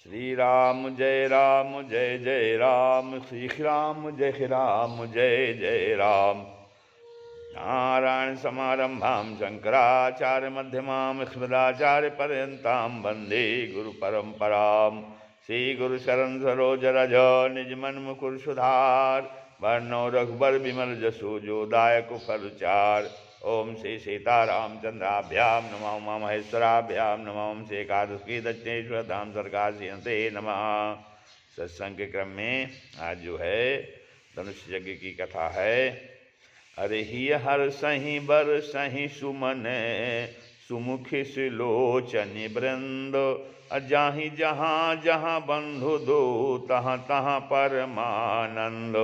श्री राम जय जय राम, श्री राम जय जय राम। नारायण समारंभां शंकराचार्य मध्यमां अस्मदाचार्य पर्यन्तां वन्दे गुरु परंपरां। श्री गुरु शरण सरोज रज निज मन मुकुर सुधार, वर्णो रघुबर विमल जसु जो दायक फलचार। ओम श्री सीतारामचंद्राभ्याम नमः, उमा महेश्वराभ्याम नमः, ओम श्री एकादशी दक्षिणेश्वर धाम सरकार श्रीते नमः। सत्संग के क्रम में आज जो है धनुष यज्ञ की कथा है। अरे ही हर सही बर सही सुमन, सुमुखी सुलोचन वृंद, जाहि जहाँ जहाँ बंधु दो, तहाँ तहाँ परमानंद।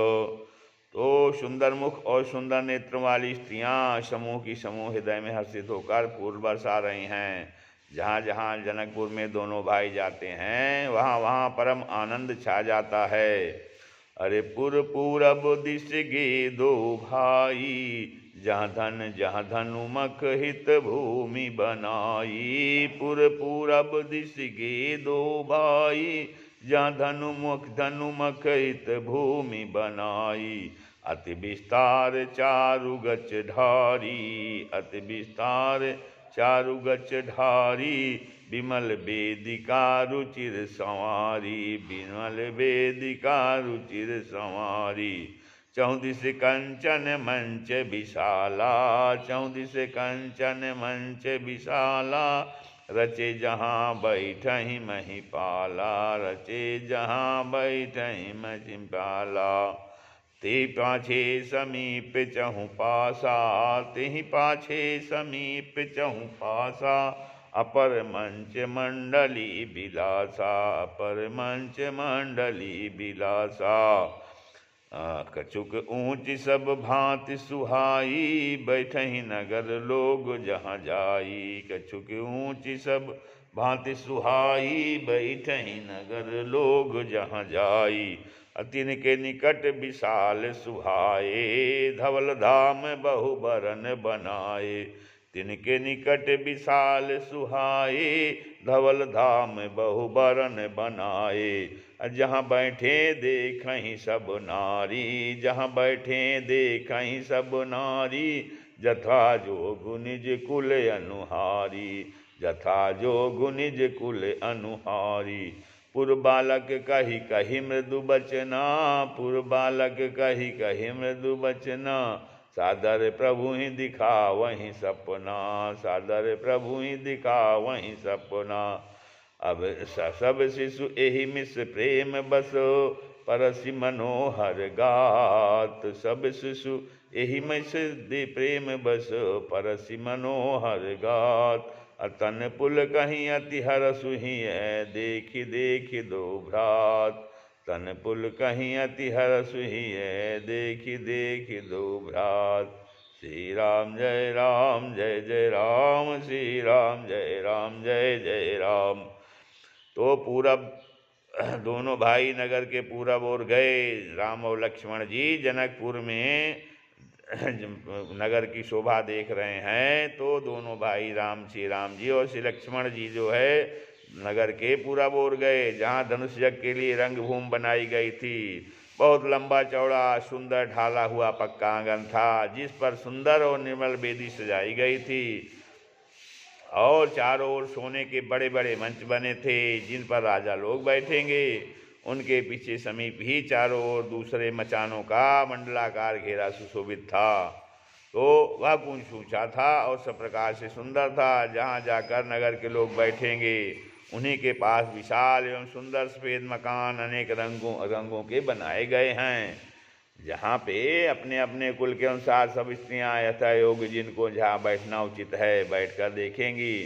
तो सुंदर मुख और सुंदर नेत्र वाली स्त्रियां समूह की समूह हृदय में हर्षित होकर फूल बरसा रही हैं। जहाँ जहाँ जनकपुर में दोनों भाई जाते हैं वहाँ वहाँ परम आनंद छा जाता है। अरे पूरब दिश गे दो भाई, जहाँ धनुमक हित भूमि बनाई। पूरब दिश गे दो भाई, जहाँ धनुमक हित भूमि बनाई। अति विस्तार चारु गच ढारी, अति विस्तार चारु गच ढारी, विमल वेदिका रुचिर संवारी, विमल वेदिका रुचिर संवारी। चौदिस कंचन मंच विशाला, चौदिस कंचन मंच विशाला, रचे जहाँ बैठहि महिपाला, रचे जहाँ बैठहि महिपाला। ते पाछे समीप चहु पासा, तेहि पाछे समीप चहु पासा, अपर मंच मंडली बिलासा, अपर मंच मंडली बिलासा। कछुक ऊंच सब भांति सुहाई, बैठहि नगर लोग जहाँ जाई। कछुक ऊंच सब भांति सुहाई, बैठहि नगर लोग जहाँ जाई। तिन के निकट विशाल सुहाए, धवल धाम बहु बरन बनाए। तिनके निकट विशाल सुहाए, धवल धाम बहु बरन बनाए। जहाँ बैठे देखहीं सब नारी, जहाँ बैठे देखहीं सब नारी, जथा जोगु निज कुल अनुहारी, जथा जोगु निज कुल अनुहारी। पुर बालक कही कही मृदु बचना, पुर बालक कही कही मृदु बचना, सादर प्रभु ही दिखा वहीं सपना, सादर प्रभु ही दिखा वहीं सपना। अब सब शिशु एहि मिस प्रेम बसो, परसि मनोहर गात। सब शिशु एहि मिस प्रेम बसो, परसि मनोहर गात। तन पुल कहीं अति हरसु हियै, देखि देखि दो भ्रात। तन पुल कहीं अति हरसु हियै, देखि देखि दो भ्रात। श्री राम जय जय राम, श्री राम जय जय राम। तो पूरब दोनों भाई नगर के पूरब ओर गए। राम और लक्ष्मण जी जनकपुर में नगर की शोभा देख रहे हैं। तो दोनों भाई श्री राम जी और श्री लक्ष्मण जी जो है नगर के पूरब ओर गए, जहाँ धनुष यज्ञ के लिए रंगभूमि बनाई गई थी। बहुत लंबा चौड़ा सुंदर ढाला हुआ पक्का आंगन था, जिस पर सुंदर और निर्मल वेदी सजाई गई थी और चारों ओर सोने के बड़े बड़े मंच बने थे, जिन पर राजा लोग बैठेंगे। उनके पीछे समीप ही चारों ओर दूसरे मचानों का मंडलाकार घेरा सुशोभित था। तो वह कुंज ऊंचा था और सब प्रकार से सुंदर था। जहाँ जाकर नगर के लोग बैठेंगे उन्हीं के पास विशाल एवं सुंदर सफेद मकान अनेक रंगों के बनाए गए हैं, जहाँ पे अपने अपने कुल के अनुसार सब स्त्रियाँ यथा योग्य जिनको जहाँ बैठना उचित है बैठकर देखेंगी।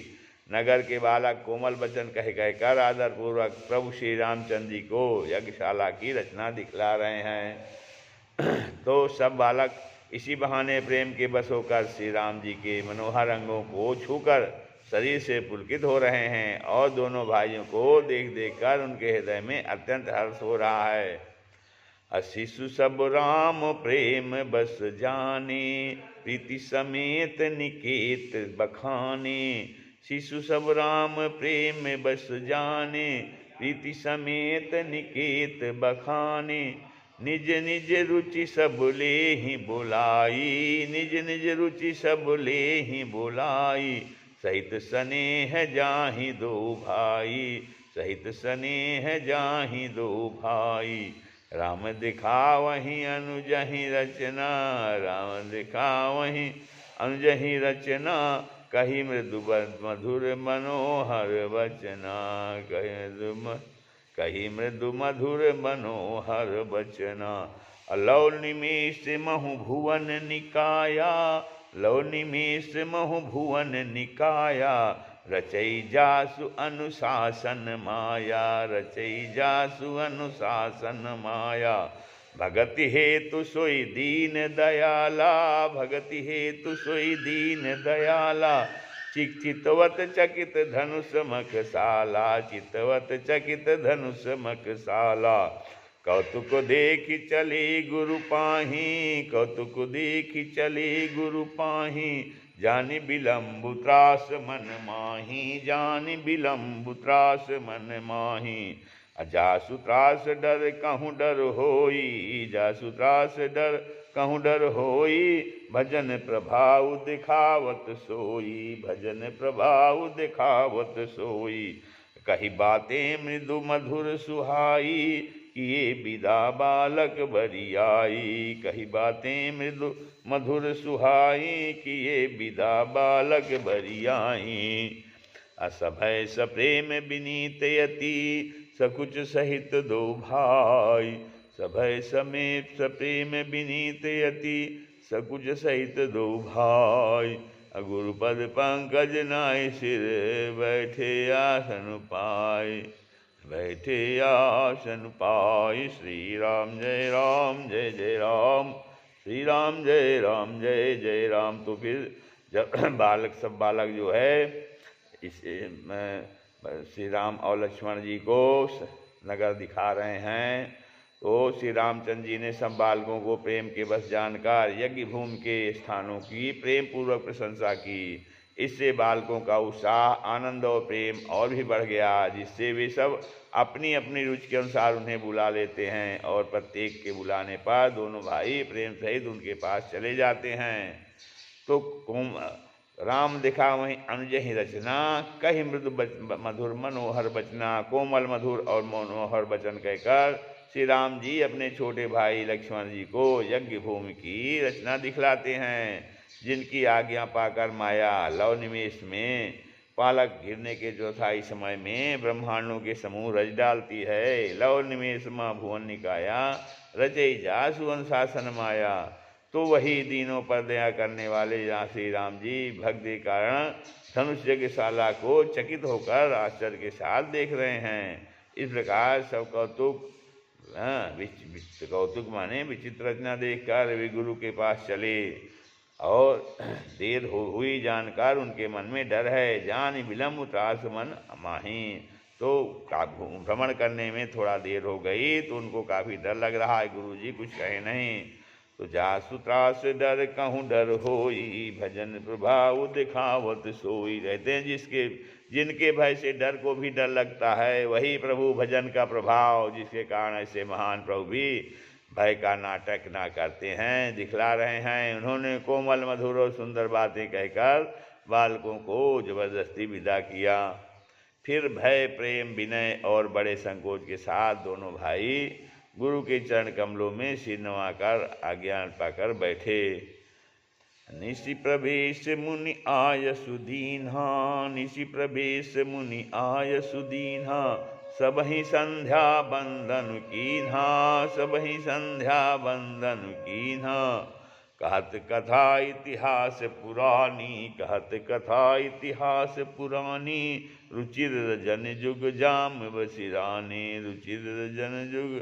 नगर के बालक कोमल वचन कहकर आदरपूर्वक प्रभु श्री रामचंद्र जी को यज्ञशाला की रचना दिखला रहे हैं। तो सब बालक इसी बहाने प्रेम के बस होकर श्री राम जी के मनोहर अंगों को छूकर शरीर से पुलकित हो रहे हैं और दोनों भाइयों को देख देख कर उनके हृदय में अत्यंत हर्ष हो रहा है। शिशु सब राम प्रेम बस जाने, प्रीति समेत निकेत बखाने। शिशु सब राम प्रेम बस जाने, प्रीति समेत निकेत बखाने। निज निज रुचि सब लेहि बुलाई, निज निज रुचि सब लेहि बुलाई। सहित स्नेह जाहि दो भाई, सहित स्नेह जाहि दो भाई। राम दिखावहि अनुजहि रचना, राम दिखावहि अनुजहि रचना। कही मृदु मधुर मनोहर वचना, कही मृदु मधुर मनोहर वचना। लौ निमेष महु भुवन निकाया, लौ निमेष महु भुवन निकाया। रचई जासु अनुशासन माया, रचई जासु अनुशासन माया। भगति हेतु सोई दीन दयाला, भगति हेतु सोई दीन दयाला। चितवत चकित धनुष मखसाला, चितवत चकित धनुष मखसाला। कौतुक देखि चले गुरु पाही, कौतुक देखि चले गुरु पाही। जानि बिलम्बु त्रास मन माही, जानि बिलम्बु त्रास मन माही। जासु त्रास डर कहूँ डर होई, जासु त्रास डर कहूँ डर होई। भजन प्रभाव दिखावत सोई, भजन प्रभाव दिखावत सोई। कही बातें मृदु मधुर सुहाई, किए विदा बालक बरियाई। कही बातें मृदु मधुर सुहाई, किए विदा बालक बरियाई। असभय सप्रेम विनीत यति, सकुच सहित दो भाई। सभय समेत सप्रेम विनीत यति, सकुच सहित दो भाई। गुरुपद पंकज नाय सिर, बैठे आसन पाए, बैठे आसन पाए। श्री राम जय राम जय जय राम, श्री राम जय राम जय जय राम। तो फिर जब सब बालक जो है इसे श्री राम और लक्ष्मण जी को नगर दिखा रहे हैं, तो श्री रामचंद्र जी ने सब बालकों को प्रेम के बस जानकर यज्ञ भूमि के स्थानों की प्रेम पूर्वक प्रशंसा की। इससे बालकों का उत्साह, आनंद और प्रेम और भी बढ़ गया, जिससे वे सब अपनी अपनी रुचि के अनुसार उन्हें बुला लेते हैं और प्रत्येक के बुलाने पर दोनों भाई प्रेम सहित उनके पास चले जाते हैं। तो राम दिखा वहीं अनुजहि रचना, कही मृदु मधुर मनोहर वचना। कोमल मधुर और मनोहर वचन कहकर श्री राम जी अपने छोटे भाई लक्ष्मण जी को यज्ञ भूमि की रचना दिखलाते हैं, जिनकी आज्ञा पाकर माया लव निमेष में पालक गिरने के चौथाई समय में ब्रह्मांडों के समूह रच डालती है। लव निमेष माँ भुवन निकाया, रचई जासु अनुशासन माया। तो वही दीनों पर दया करने वाले जहाँ श्री राम जी भक्त के कारण धनुष यज्ञशाला को चकित होकर आश्चर्य के साथ देख रहे हैं। इस प्रकार सब कौतुक कौतुक माने विचित्र रचना देखकर वे गुरु के पास चले, और देर हुई जानकर उनके मन में डर है। जान विलम्ब त्रास मन माही, तो भ्रमण करने में थोड़ा देर हो गई तो उनको काफ़ी डर लग रहा है। गुरु जी कुछ कहे नहीं, तो जासु त्रास डर कहूँ डर होई, भजन प्रभाव दिखावत सोई। कहते हैं जिनके भय से डर को भी डर लगता है, वही प्रभु भजन का प्रभाव, जिसके कारण ऐसे महान प्रभु भी भय का नाटक ना करते हैं, दिखला रहे हैं। उन्होंने कोमल मधुर और सुंदर बातें कहकर बालकों को जबरदस्ती विदा किया। फिर भय प्रेम विनय और बड़े संकोच के साथ दोनों भाई गुरु के चरण कमलों में सिर नवाकर आज्ञा पाकर बैठे। निशि प्रवेश मुनि आय सुदीन्हा, निशि प्रवेश मुनि आय सुदीन्हा। सबहि संध्या बंदन कीन्हा, सबहि संध्या बंदन कीन्हा। कहत कथा इतिहास पुरानी, कहत कथा इतिहास पुरानी। रुचिर जन जुग जाम बसिराने, रुचिर जन जुग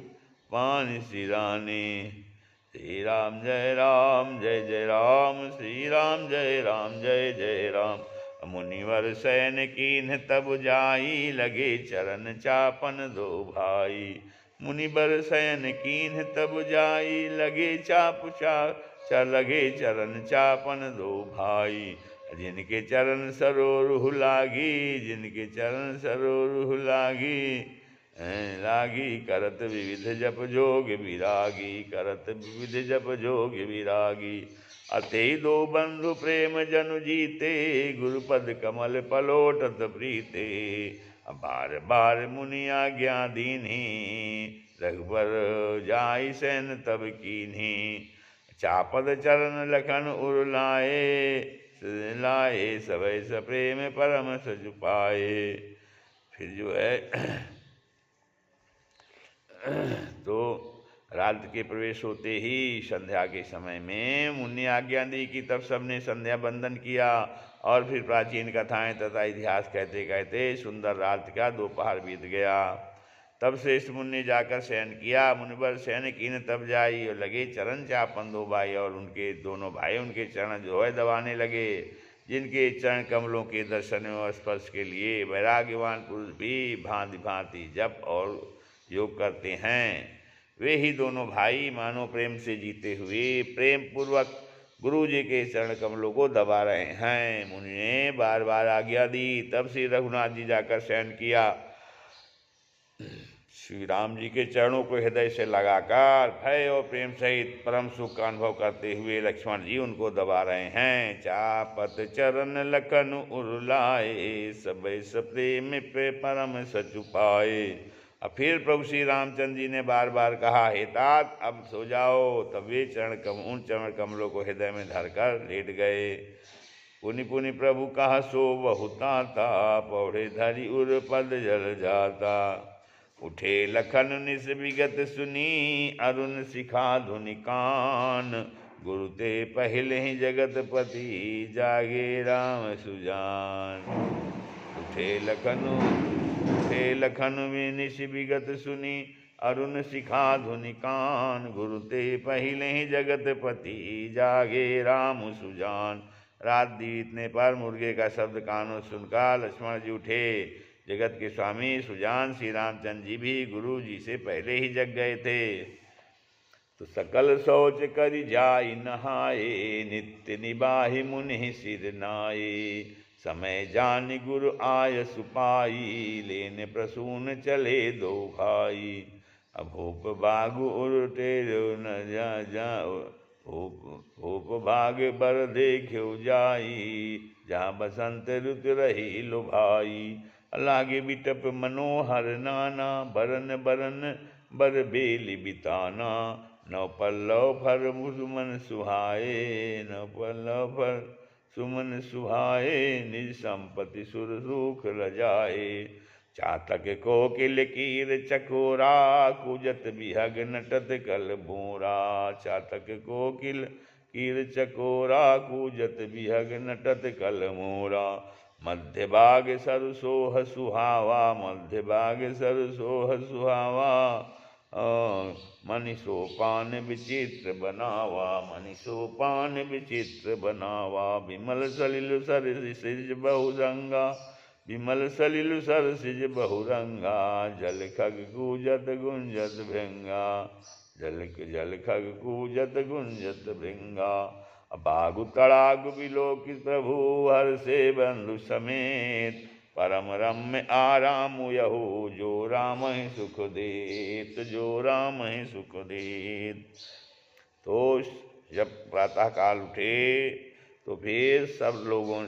पान सिराने। श्री राम जय जय राम, श्री राम जय जय राम। मुनिवर सैन कीन्ह तब जाई, लगे चरण चापन दो भाई। मुनिवर सैन कीन्ह तब जाई, लगे लगे चरण चापन दो भाई। जिनके चरण सरोरुह लागी, जिनके चरण सरोरुह लागी। लागी करत विविध जप जोग विरागी, करत विविध जप जोग विरागी। अते दो बंधु प्रेम जनु जीते, गुरुपद कमल पलोटत प्रीते। बार बार मुनि आज्ञा दीन्ही, रघुबर जाई सैन तब कीन्ही। चापद चरण लखन उर लाए, लाए सवै सप्रेम परम सज पाए। फिर जो है तो रात के प्रवेश होते ही संध्या के समय में मुनि आज्ञा दी कि तब सबने संध्या बंदन किया। और फिर प्राचीन कथाएं तथा इतिहास कहते कहते सुंदर रात का दोपहर बीत गया। तब श्रेष्ठ मुनि ने जाकर शयन किया। मुनिवर शयन कीन तब जाई, और लगे चरण चापन दो भाई, और उनके दोनों भाई उनके चरण जो है दबाने लगे। जिनके चरण कमलों के दर्शन और स्पर्श के लिए वैराग्यवान पुरुष भी भांति भांति जप और योग करते हैं, वे ही दोनों भाई मानो प्रेम से जीते हुए प्रेम पूर्वक गुरु जी के चरण कमलों को दबा रहे हैं। मुनि ने बार बार आज्ञा दी। तब श्री रघुनाथ जी जाकर शयन किया। श्री राम जी के चरणों को हृदय से लगाकर भय और प्रेम सहित परम सुख का अनुभव करते हुए लक्ष्मण जी उनको दबा रहे हैं। चापत चरण लखन उरलाए, सबे सप्रेम पे परम सचु पाए। अब फिर प्रभु श्री रामचंद्र जी ने बार बार कहा, हे तात अब सो जाओ। तब वे उन चरण कमलों को हृदय में धरकर लेट गए। पुनि पुनि प्रभु कहा सो बहुता था, पौड़े धरी उर पद जल जाता। उठे लखन निस विगत सुनी, अरुण शिखा धुनि कान। गुरु ते पहले ही जगतपति, जागे राम सुजान। उठे लखन में निश विगत सुनी, अरुण शिखा धुनि कान। गुरु ते पहले ही जगतपति, जागे राम सुजान। रात बीतने पर मुर्गे का शब्द कानों सुनकर लक्ष्मण जी उठे। जगत के स्वामी सुजान श्री रामचंद्र जी भी गुरु जी से पहले ही जग गए थे। तो सकल सोच कर जाई नहाए, नित्य निबाहि मुनि सिर नाये। समय जान गुरु आय सुपाई, लेने प्रसून चले दो भाई। अभूप बाग उरटे न जा भूप भाग बर देखो जाई, जहाँ बसंत ऋतु रही लुभाई। लागे बिटप मनोहर नाना, बरन बरन बर बेली बिताना। नौ पल्लव फर सुमन सुहाए, नौ पल्लव फर सुमन सुहाए। निज संपत्ति सुर सुख रजाए। चातक कोकिल कीर चकोरा, कुजत बिहग नटत कल भूरा। चातक कोकिल कीर चकोरा, कुजत बिहग नटत कल मोरा। मध्य बाग सरसोह सुहावा, मध्य बाग सरसोह सुहावा। मनीषो पान विचित्र बनावा, मनीषो पान विचित्र बनावा। विमल सलिल सरसिज बहुरंगा, विमल सलिल सरसिज बहुरंगा। जल खग कूजत गुंजत भृंगा, जल खग कूजत गुंजत भृंगा। बागु तड़ागु बिलोकित प्रभु, हर से बंधु समेत। परम रम्य आराम यहु, जो राम ही सुख देत, जो राम ही सुख देत। तो जब प्रातः काल उठे तो फिर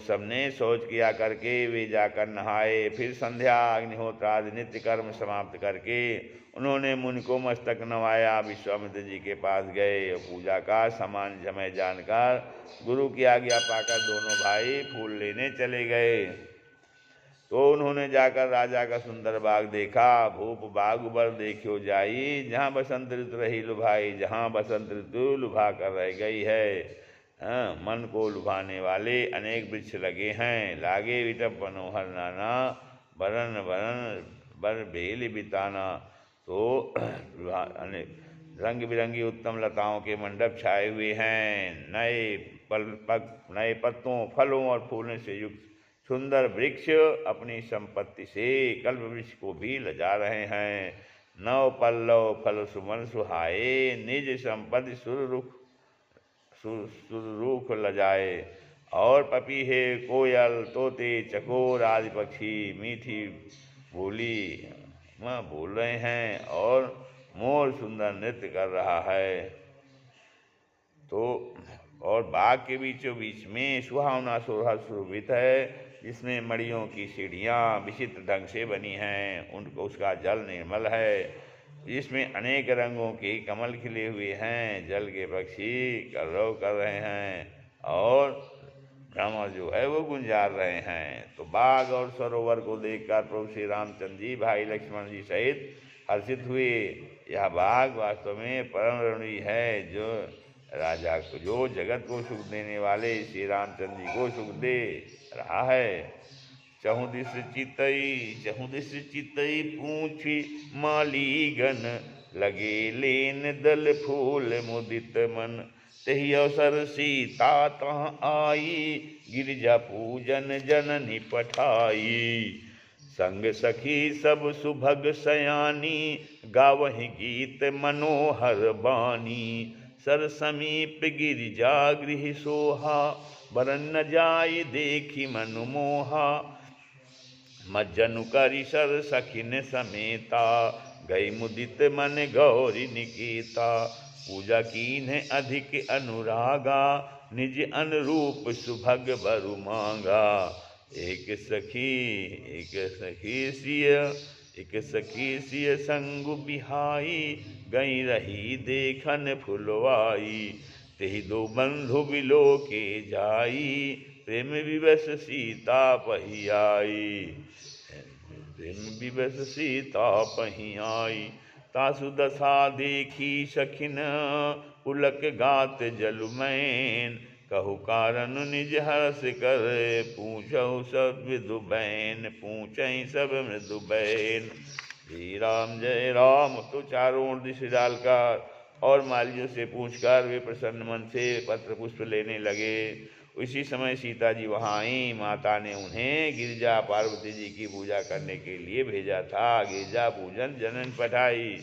सबने शौच किया करके वे जाकर नहाए। फिर संध्या अग्निहोत्र आदि नित्य कर्म समाप्त करके उन्होंने मुनि को मस्तक नवाया। विश्वामित्र जी के पास गए और पूजा का सामान समय जानकर गुरु की आज्ञा पाकर दोनों भाई फूल लेने चले गए। तो उन्होंने जाकर राजा का सुंदर बाग देखा। भूप बाग बर देखो जाई, जहाँ बसंत ऋतु रही लुभाई, जहाँ बसंत ऋतु लुभा कर रह गई है। मन को लुभाने वाले अनेक वृक्ष लगे हैं। लागे विटप मनोहर नाना, बरन बरन बर बेल बिताना। तो रंग बिरंगी उत्तम लताओं के मंडप छाए हुए हैं। नए पत्तों, फलों और फूलों से युक्त सुंदर वृक्ष अपनी संपत्ति से कल्प वृक्ष को भी लजा रहे हैं। नव पल्लव फल सुमन सुहाए, निज संपत्ति सुररूख लजाए। और पपीहे, कोयल, तोते, चकोर आदि पक्षी मीठी बोली बोल रहे हैं और मोर सुंदर नृत्य कर रहा है। तो और बाग के बीचों बीच में सुहावना सोहा सुशोभित है, जिसमें मड़ियों की सीढ़ियाँ विचित्र ढंग से बनी हैं। उनको उसका जल निर्मल है, जिसमें अनेक रंगों के कमल खिले हुए हैं। जल के पक्षी कलरव कर रहे हैं और भ्रमर जो है वो गुंजार रहे हैं। तो बाग और सरोवर को देखकर प्रभु श्री रामचंद्र जी भाई लक्ष्मण जी सहित हर्षित हुए। यह बाग वास्तव में परम रमणीय है, जो राजा को, जो जगत को सुख देने वाले श्री रामचंद्र जी को सुख दे रहा है। चहुदिस चितई पूछी मालीगन, लगे लेन दल फूल मुदित मन। तही अवसर सीता तहाँ आई, गिरिजा पूजन जननी पठाई। संग सखी सब सुभग सयानी, गावहि गीत मनोहर बानी। सर समीप गिरिजा गृह सोहा, बरन न जाई देखी मनु मोहा। मज्जनु करि सर सखिन समेता, गई मुदित मन गौरी निकेता। पूजा कीन्ह अधिक अनुरागा, निज अनुरूप सुभग बरु मांगा। एक सखी सिय संगु बिहाई, गई रही देखन फुलवाई। तेहि दो बंधु बिलो के जाई, प्रेम विवश सीता पही आई। प्रेम विवश सीता पही आई। तासु दशा देखी सखिन, पुलक गात जलुमैन। कहु कारण निज हर्ष कर, पूछहु सब विदु बैन। पूछहि सब मृदु बैन। श्री राम जय राम। तो चारों ओर दृष्टि डालकर और मालियों से पूछकर वे प्रसन्न मन से पत्र पुष्प लेने लगे। उसी समय सीता जी वहाँ आई। माता ने उन्हें गिरिजा पार्वती जी की पूजा करने के लिए भेजा था। गिरिजा पूजन जनन पठाई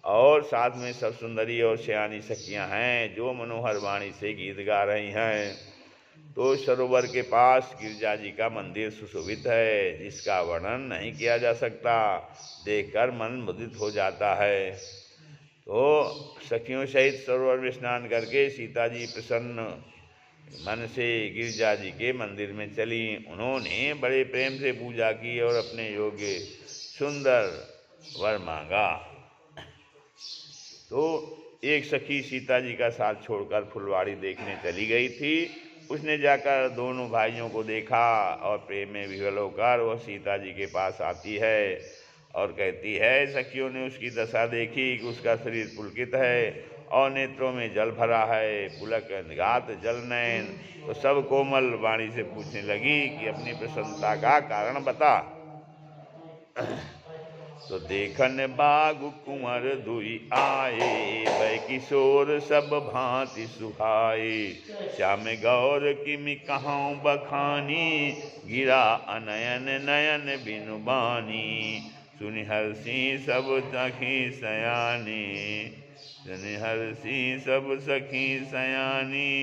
और साथ में सब सुंदरी और सयानी सखियाँ हैं, जो मनोहर वाणी से गीत गा रही हैं। तो सरोवर के पास गिरिजा जी का मंदिर सुशोभित है, जिसका वर्णन नहीं किया जा सकता, देखकर मन मुदित हो जाता है। तो सखियों सहित सरोवर में स्नान करके सीता जी प्रसन्न मन से गिरिजा जी के मंदिर में चली। उन्होंने बड़े प्रेम से पूजा की और अपने योग्य सुंदर वर मांगा। तो एक सखी सीता जी का साथ छोड़कर फुलवाड़ी देखने चली गई थी। उसने जाकर दोनों भाइयों को देखा और प्रेम में विह्वल होकर वह सीता जी के पास आती है और कहती है। सखियों ने उसकी दशा देखी कि उसका शरीर पुलकित है और नेत्रों में जल भरा है, पुलक गात जल नयन। तो सब कोमल वाणी से पूछने लगी कि अपनी प्रसन्नता का कारण बता। तो देखन बागु कुंवर दुई आए, वै किशोर सब भांति सुहाए। श्याम गौर किमि कहूँ बखानी, गिरा अनयन नयन बिनु बानी। सुनि हर्षि सब सखी सयानी, सुनि हर्षि सब सखी सयानी।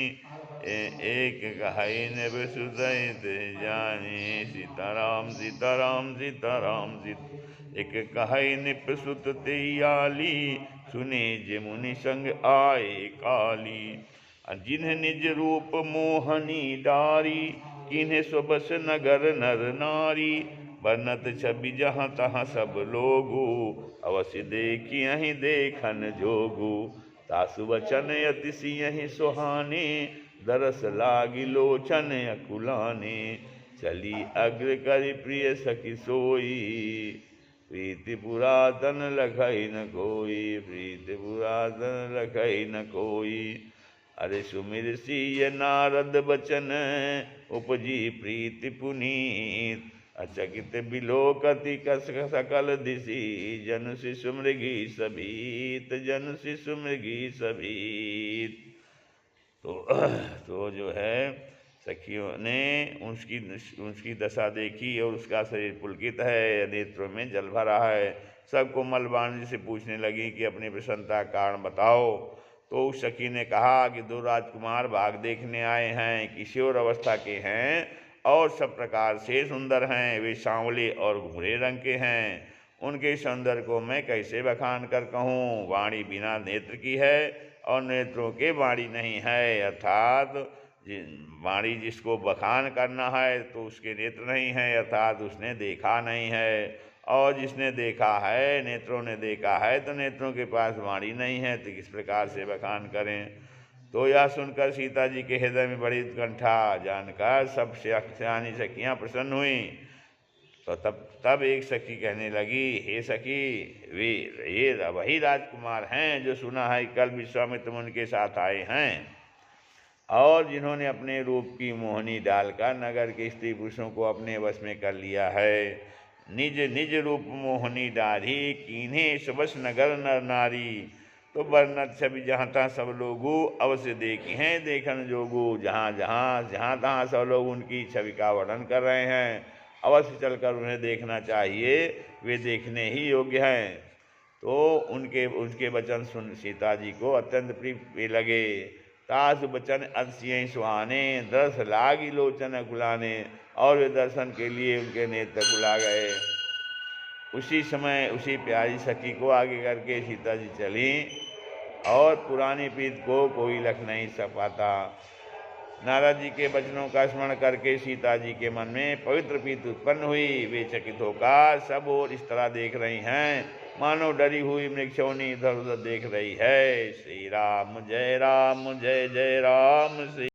एक कहाई ने सुदय जानी। सीताराम सीताराम सीताराम सीता। एक कहाई निप सुत तेयाली, सुने जे मुनि संग आए काली। जिन्ह निज रूप मोहनी डारी, किन्ह स्वबस नगर नर नारी। बरनत छवि जहाँ तहाँ सब लोगु, अवश्य देखियहि देखन जोगु। तासु वचन अति सियहि सुहाने, दरस लागी लोचन अकुलाने। चली अग्र करि प्रिय सखी सोई, प्रीति पुरातन लखई न कोई। प्रीति पुरातन लखई न कोई। अरे सुमिर सिय नारद बचन, उपजी प्रीति पुनीत। अचकित बिलोकति कस सकल दिशि, जन शिशु मृगी सभीत। जन शिशु मृगी सभीत। तो जो है सखियों ने उसकी दशा देखी और उसका शरीर पुलकित है, नेत्रों में जल भरा है। सब कोमल वाणी से पूछने लगी कि अपनी प्रसन्नता कारण बताओ। तो उस सखी ने कहा कि दो राजकुमार बाग देखने आए हैं, किशोर अवस्था के हैं और सब प्रकार से सुंदर हैं। वे सांवले और भूरे रंग के हैं उनके सौंदर्य को मैं कैसे बखान कर कहूँ। वाणी बिना नेत्र की है और नेत्रों के वाणी नहीं है, अर्थात वाणी जिसको बखान करना है तो उसके नेत्र नहीं है, अर्थात उसने देखा नहीं है। और जिसने देखा है, नेत्रों ने देखा है, तो नेत्रों के पास वाणी नहीं है, तो किस प्रकार से बखान करें। तो यह सुनकर सीता जी के हृदय में बड़ी उत्कंठा जानकर सब सयानी सखियाँ प्रसन्न हुई। तो तब एक सखी कहने लगी, हे सखी, वे ये वही राजकुमार हैं जो सुना है कल विश्वामित्र मुनि के साथ आए हैं और जिन्होंने अपने रूप की मोहनी डालकर नगर के स्त्री पुरुषों को अपने वश में कर लिया है। निज निज रूप मोहनी डारी, कीन्हे सबस नगर नर नारी। तो वर्णत छवि जहाँ तहाँ सब लोगों अवश्य देखी हैं देखन जोगू। जहाँ तहाँ सब लोग उनकी छवि का वर्णन कर रहे हैं, अवश्य चलकर उन्हें देखना चाहिए, वे देखने ही योग्य हैं। तो उनके वचन सुन सीता जी को अत्यंत प्रिय लगे। तासु बचन अतिशय सुहाने, दर्श लागी लोचन गुलाने। और वे दर्शन के लिए उनके नेत्र गुला गए। उसी समय उसी प्यारी सखी को आगे करके सीता जी चली और पुरानी प्रीत को कोई लख नहीं पाता। नारद जी के वचनों का स्मरण करके सीता जी के मन में पवित्र प्रीत उत्पन्न हुई। वे चकित होकर सब और इस तरह देख रही हैं मानो डरी हुई मृक्षोनी इधर उधर देख रही है। श्री राम जय जय राम। श्री